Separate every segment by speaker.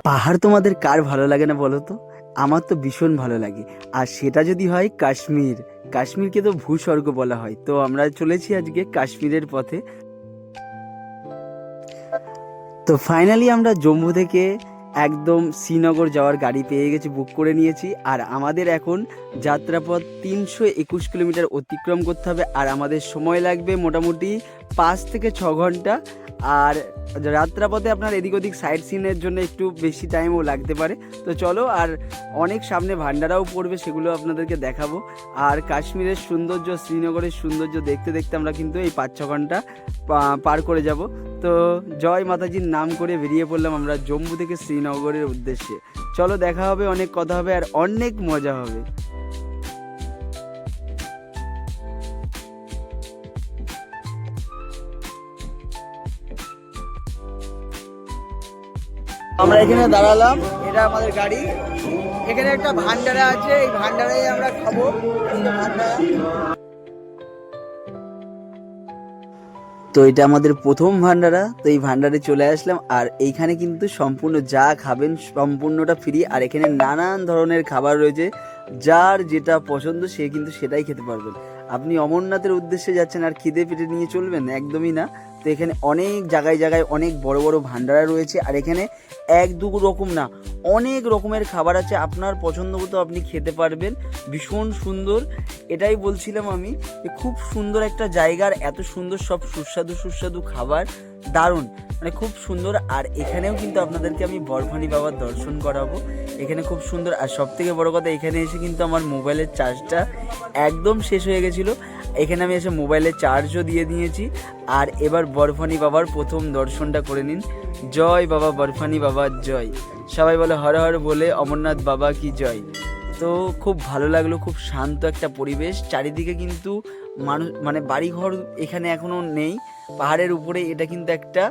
Speaker 1: পাহাড় তোমাদের কার ভালো লাগে না বলো তো? আমার তো ভীষণ ভালো লাগে। আর সেটা যদি হয় কাশ্মীর, কাশ্মীরকে তো ভূস্বর্গ বলা হয়। তো আমরা চলেছি আজকে কাশ্মীরের পথে। তো ফাইনালি আমরা জম্মু থেকে একদম শ্রীনগর যাওয়ার গাড়ি পেয়ে গেছি, বুক করে নিয়েছি। আর আমাদের এখন যাত্রাপথ 321 কিলোমিটার অতিক্রম করতে হবে। আর আমাদের সময় লাগবে মোটামুটি 5 থেকে 6 ঘন্টা। আর যাত্রাপথে আপনার এদিক ওদিক সাইট সিনের জন্য একটু বেশি টাইমও লাগতে পারে। তো চলো, আর অনেক সামনে ভান্ডারাও পড়বে, সেগুলো আপনাদেরকে দেখাবো। আর কাশ্মীরের সৌন্দর্য, শ্রীনগরের সৌন্দর্য দেখতে দেখতে আমরা কিন্তু এই 5-6 ঘন্টা পার করে যাব। তো জয় মাতাজির নাম করে বেরিয়ে পড়লাম আমরা জম্মু থেকে শ্রীনগরের উদ্দেশ্যে। চলো, দেখা হবে, অনেক কথা হবে আর অনেক মজা হবে। আমরা এখানে দাঁড়ালাম, এটা আমাদের গাড়ি। এখানে একটা ভান্ডারা আছে, এই ভান্ডারায় আমরা খাবো। তো এটা আমাদের প্রথম ভান্ডারা। তো এই ভান্ডারে চলে আসলাম, আর এইখানে কিন্তু সম্পূর্ণ যা খাবেন সম্পূর্ণটা ফ্রি। আর এখানে নানান ধরনের খাবার রয়েছে, যার যেটা পছন্দ সে কিন্তু সেটাই খেতে পারবেন। আপনি অমরনাথের উদ্দেশ্যে যাচ্ছেন আর খিদে পেটে নিয়ে চলবেন? একদমই না। তো এখানে অনেক জায়গায় জায়গায় অনেক বড় বড় ভান্ডারা রয়েছে। আর এখানে 1-2 রকম না, অনেক রকমের খাবার আছে, আপনার পছন্দ মতো আপনি খেতে পারবেন। ভীষণ সুন্দর, এটাই বলছিলাম আমি, খুব সুন্দর একটা জায়গার, এত সুন্দর সব সুস্বাদু সুস্বাদু খাবার, দারুণ, মানে খুব সুন্দর। আর এখানেও কিন্তু আপনাদেরকে আমি বরফানি বাবার দর্শন করাবো। এখানে খুব সুন্দর। আর সব থেকে বড় কথা, এখানে এসে কিন্তু আমার মোবাইলের চার্জটা একদম শেষ হয়ে গেছিলো। এখানে আমি এসে মোবাইলের চার্জও দিয়ে দিয়েছি। আর এবার বরফানি বাবার প্রথম দর্শনটা করে নিন। জয় বাবা বরফানি বাবার জয়। সবাই বলে হর হর বলে অমরনাথ বাবা কি জয়। তো খুব ভালো লাগলো, খুব শান্ত একটা পরিবেশ। চারিদিকে কিন্তু মানুষ, মানে বাড়িঘর এখানে এখনও নেই। পাহাড়ের উপরে এটা কিন্তু একটা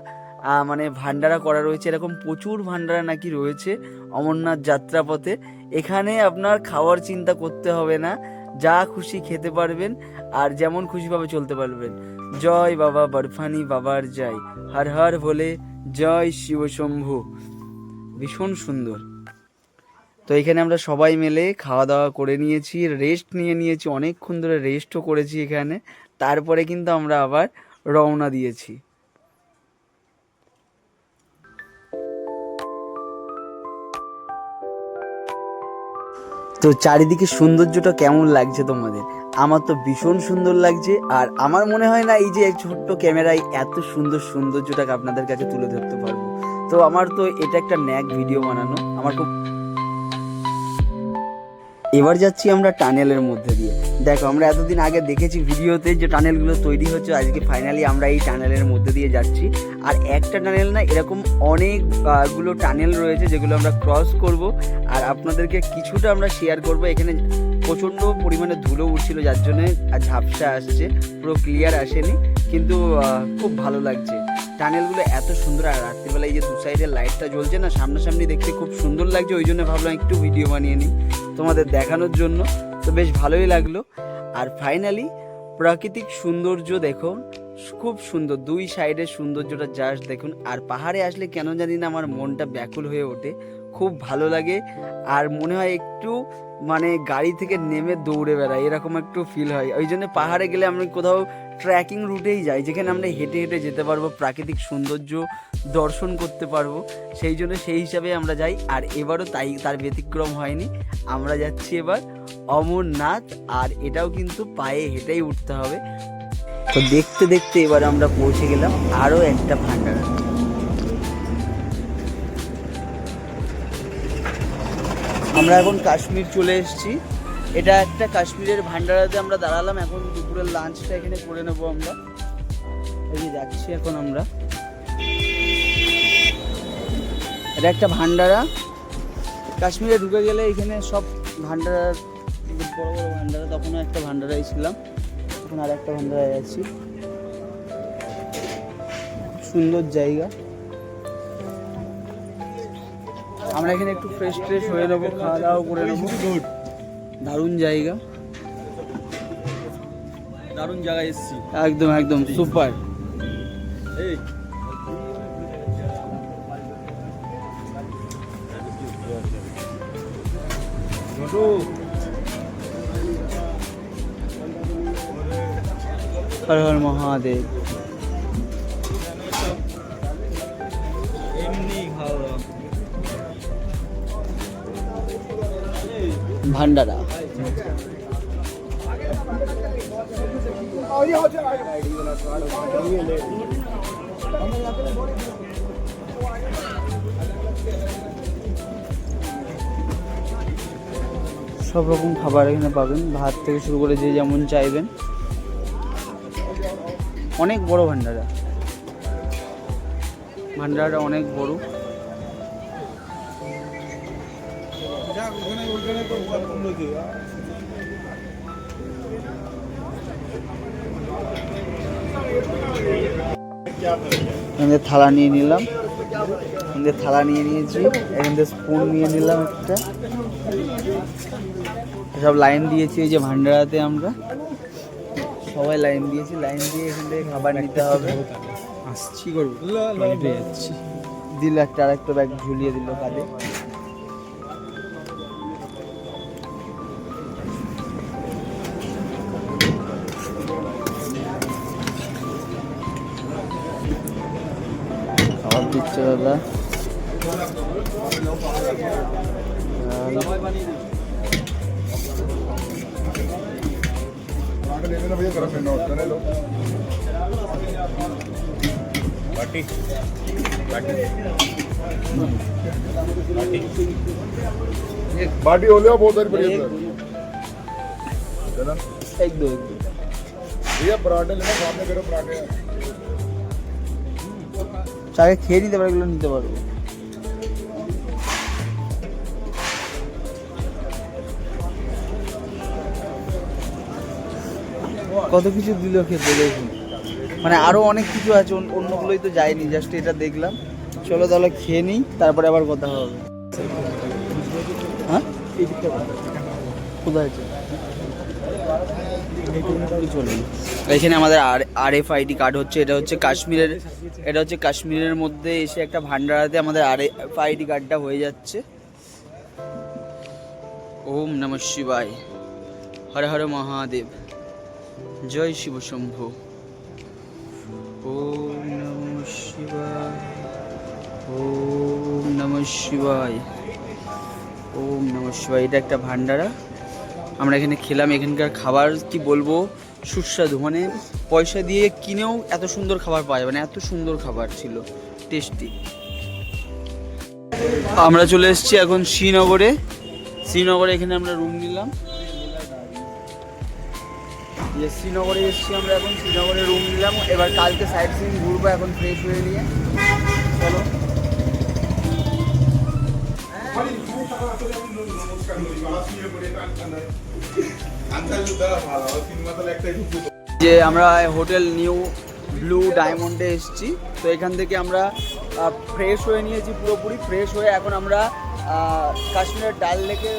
Speaker 1: মানে ভান্ডারা করা রয়েছে। এরকম প্রচুর ভান্ডারা নাকি রয়েছে অমরনাথ যাত্রাপথে। এখানে আপনার খাওয়ার চিন্তা করতে হবে না, যা খুশি খেতে পারবেন আর যেমন খুশিভাবে চলতে পারবেন। জয় বাবা বরফানি বাবার জয়, হর হর বলে জয় শিব শম্ভু। ভীষণ সুন্দর। তো এখানে আমরা সবাই মিলে খাওয়া দাওয়া করে নিয়েছি, রেস্ট নিয়েছি, অনেকক্ষণ ধরে রেস্টও করেছি এখানে। তারপরে কিন্তু আমরা আবার রওনা দিয়েছি। তো চারিদিকে সৌন্দর্যটা কেমন লাগছে তোমাদের? আমার তো ভীষণ সুন্দর লাগছে। আর আমার মনে হয় না এই যে ছোট্ট ক্যামেরায় এত সুন্দর সৌন্দর্যটাকে আপনাদের কাছে তুলে ধরতে পারবো। তো আমার তো এটা একটা ন্যাক ভিডিও বানানো, আমার খুব। এবার যাচ্ছি আমরা টানেলের মধ্যে দিয়ে। দেখো, আমরা এতদিন আগে দেখেছি ভিডিওতে যে টানেলগুলো তৈরি হচ্ছে, আজকে ফাইনালি আমরা এই টানেলের মধ্যে দিয়ে যাচ্ছি। আর একটা টানেল না, এরকম অনেকগুলো টানেল রয়েছে যেগুলো আমরা ক্রস করব। আর আপনাদেরকে কিছুটা আমরা শেয়ার করব। এখানে প্রচণ্ড পরিমাণে ধুলো উঠছিল, যার জন্য ঝাপসা আসছে, পুরো ক্লিয়ার আসেনি, কিন্তু খুব ভালো লাগছে। টানেলগুলো এত সুন্দর। আর রাত্রিবেলা এই যে দু সাইডের লাইটটা জ্বলছে না, সামনাসামনি দেখতে খুব সুন্দর লাগছে। ওই জন্য ভাবলাম একটু ভিডিও বানিয়ে নিই তোমাদের দেখানোর জন্য। তো বেশ ভালোই লাগলো। আর ফাইনালি প্রাকৃতিক সৌন্দর্য দেখো, খুব সুন্দর, দুই সাইডের সৌন্দর্যটা জাস্ট দেখুন। আর পাহাড়ে আসলে কেন জানি না আমার মনটা ব্যাকুল হয়ে ওঠে, খুব ভালো লাগে। আর মনে হয় একটু মানে গাড়ি থেকে নেমে দৌড়ে বেড়াই, এরকম একটু ফিল হয়। ওই জন্য পাহাড়ে গেলে আমি কোথাও ট্রেকিং রুটেই যাই, যেখানে আমরা হেঁটে হেঁটে যেতে পারবো, প্রাকৃতিক সৌন্দর্য দর্শন করতে পারবো। সেই জন্য সেই হিসাবে আমরা যাই। আর এবারও তাই, তার ব্যতিক্রম হয়নি। আমরা যাচ্ছি এবার অমরনাথ, আর এটাও কিন্তু পায়ে হেঁটেই উঠতে হবে। তো দেখতে দেখতে এবার আমরা পৌঁছে গেলাম আরও একটা ভান্ডারা। আমরা এখন কাশ্মীর চলে এসেছি। এটা একটা কাশ্মীরের ভান্ডারাতে আমরা দাঁড়ালাম। এখন দুপুরের লাঞ্চটা এখানে করে নেবো আমরা। এই যে যাচ্ছি এখন আমরা। এটা একটা ভান্ডারা, কাশ্মীরে ঢুকে গেলে এখানে সব ভান্ডারার, বড় বড় ভান্ডারা। তখনও একটা ভান্ডারায় ছিলাম, এখন আর একটা ভান্ডারায় আছি। সুন্দর জায়গা। আমরা এখানে একটু ফ্রেশ হয়ে নেবো, খাওয়া দাওয়া করে নেবো। দারুণ জায়গা,
Speaker 2: দারুণ জায়গায় এসেছি,
Speaker 1: একদম একদম সুপার। হর হর মহাদেব। ভান্ডারা সব রকম খাবার এখানে পাবেন, ভাত থেকে শুরু করে যে যেমন চাইবেন। অনেক বড় ভান্ডারা, ভান্ডারাটা অনেক বড়। এখানে থালা নিয়ে নিলাম, এখানে থালা নিয়ে নিয়েছি, এখানে স্পুন নিয়ে নিলাম একটা। সব লাইন দিয়েছি এই যে ভান্ডারাতে, আমরা সবাই লাইন দিয়েছি, লাইন দিয়ে এখান থেকে খাবার নিতে হবে। আসছি করবো যাচ্ছি, দিল একটা আর একটা ব্যাগ ঝুলিয়ে দিল কাঁধে। খাবার দিচ্ছে দাদা।
Speaker 2: बाटी हो लिया बहुत सारी बढ़िया
Speaker 1: एक दो
Speaker 2: भैया पराठे लेना, सामने करो पराठे।
Speaker 1: চাকে খেয়ে নিতে পারো, এগুলো নিতে পারবো। কত কিছু দিল খেতে দেখুন, মানে আরো অনেক কিছু আছে, অন্যগুলোই তো যায়নি, জাস্ট এটা দেখলাম। চলো তাহলে খেয়ে নিই, তারপরে আবার কথা হবে। হ্যাঁ কোথায় আছে? এখানে আমাদের RFID কার্ড হচ্ছে, এটা হচ্ছে কাশ্মীরের, এটা হচ্ছে কাশ্মীরের মধ্যে এসে একটা ভান্ডারাতে আমাদের RFID কার্ডটা হয়ে যাচ্ছে। ওম নমঃ শিবায়, হর হর মহাদেব, জয় শিব শম্ভু। ওম নমঃ শিবায়, ওম নমঃ শিবায়, ওম নমঃ শিবায়। এটা একটা ভান্ডারা, আমরা এখানে খেলাম। এখানকার খাবার কি বলবো, সুস্বাদু, মানে পয়সা দিয়ে কিনেও এত সুন্দর খাবার পাওয়া যাবে না, এত সুন্দর খাবার ছিল, টেস্টি। আমরা চলে এসেছি এখন শ্রীনগরে। শ্রীনগরে এখানে আমরা রুম নিলাম, শ্রীনগরে এসেছি আমরা এখন, শ্রীনগরে রুম নিলাম। এবার কালকে সাইট সিইং ঘুরবো, এখন ফ্রেশ হয়ে নিয়ে চলো। যে আমরা হোটেল নিউ ব্লু ডায়মন্ডে এসেছি, তো এখান থেকে আমরা ফ্রেশ হয়ে নিয়েছি, পুরোপুরি ফ্রেশ হয়ে এখন আমরা কাশ্মীরের ডাল লেকে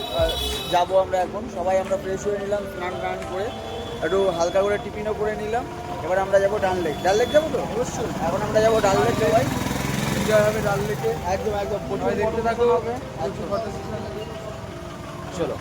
Speaker 1: যাব। আমরা এখন সবাই আমরা ফ্রেশ হয়ে নিলাম, স্নান টান করে একটু হালকা করে টিফিনও করে নিলাম। এবার আমরা যাবো ডাল লেক। ডাল লেক যাবো তো অবশ্যই, এখন আমরা যাবো ডাল লেক। সবাই এনজয় হবে ডাল লেকে, একদম একদম দেখতে থাকো হবে। চলো।